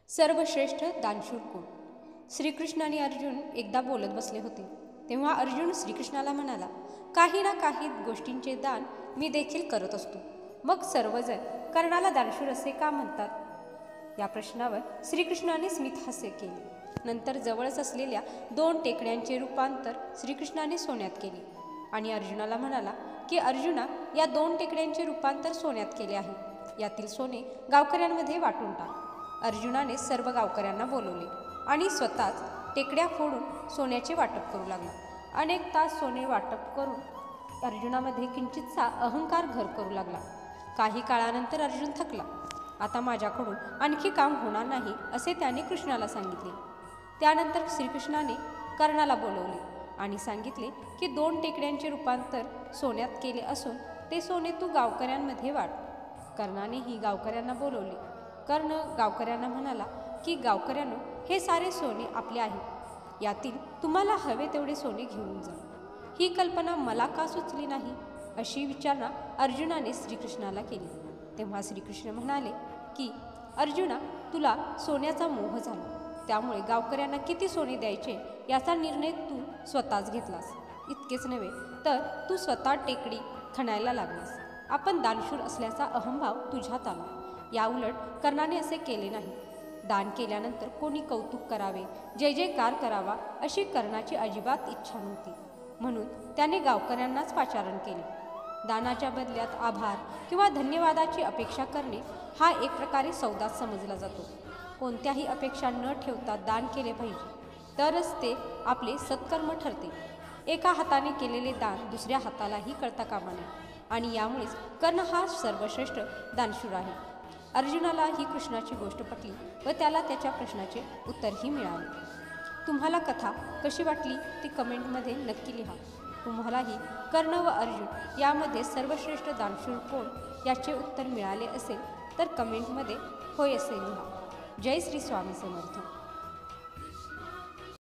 सर्वश्रेष्ठ दानशूर कोण? श्रीकृष्ण आणि अर्जुन एकदा बोलत बसले होते. तेव्हा अर्जुन श्रीकृष्णाला म्हणाला, काही ना काही गोष्टींचे दान मी देखील करत असतो. मग सर्वजण कर्णाला दानशूर असे का म्हणतात? या प्रश्नावर श्रीकृष्णाने स्मित हास्य केले. नंतर जवळच असलेल्या 2 टेकड्यांचे रूपांतर श्रीकृष्णाने सोन्यात केले आणि अर्जुनाला म्हणाला की अर्जुना, या 2 टेकड्यांचे रूपांतर सोन्यात केले आहे. यातील सोने गावकऱ्यांमध्ये वाटून टाक. अर्जुनाने सर्व गावकऱ्यांना बोलवले आणि स्वतःच टेकड्या फोडून सोन्याचे वाटप करू लागला. अनेक तास सोने वाटप करून अर्जुनामध्ये किंचितसा अहंकार घर करू लागला. काही काळानंतर अर्जुन थकला. आता माझ्याकडून आणखी काम होणार नाही असे त्याने कृष्णाला सांगितले. त्यानंतर श्रीकृष्णाने कर्णाला बोलवले आणि सांगितले की 2 टेकड्यांचे रूपांतर सोन्यात केले असून ते सोने तू गावकऱ्यांमध्ये वाट. कर्णानेही गावकऱ्यांना बोलवले. कर्ण गावकऱ्यांना म्हणाला की गावकऱ्यांनो, हे सारे सोने आपले आहे. यातील तुम्हाला हवे तेवढे सोने घेऊन जा. ही कल्पना मला का सुचली नाही, अशी विचारणा अर्जुनाने श्रीकृष्णाला केली. तेव्हा श्रीकृष्ण म्हणाले की अर्जुना, तुला सोन्याचा मोह झाला. त्यामुळे गावकऱ्यांना किती सोने द्यायचे याचा निर्णय तू स्वतःच घेतलास. इतकेच नव्हे तर तू स्वतः टेकडी खणायला लागलास. आपण दानशूर असल्याचा अहंभाव तुझ्यात आला. याउलट कर्णाने असे केले नाही. दान केल्यानंतर कोणी कौतुक करावे, जय जयकार करावा अशी कर्णाची अजिबात इच्छा नव्हती. म्हणून त्याने गावकऱ्यांनाच पाचारण केले. दानाच्या बदल्यात आभार किंवा धन्यवादाची अपेक्षा करणे हा एक प्रकारे सौदाच समजला जातो. कोणत्याही अपेक्षा न ठेवता दान केले पाहिजे, तरच ते आपले सत्कर्म ठरते. एका हाताने केलेले दान दुसऱ्या हातालाही कळता कामा नये आणि यामुळेच कर्ण हा सर्वश्रेष्ठ दानशूर आहे. अर्जुनाला ही कृष्णाची गोष्ट पटली व त्याला त्याच्या प्रश्नाचे उत्तरही मिळाले. तुम्हाला कथा कशी वाटली ती कमेंटमध्ये नक्की लिहा. तुम्हालाही कर्ण व अर्जुन यामध्ये सर्वश्रेष्ठ दानशूर कोण याचे उत्तर मिळाले असेल तर कमेंटमध्ये होय असे लिहा. जय श्री स्वामी समर्थ.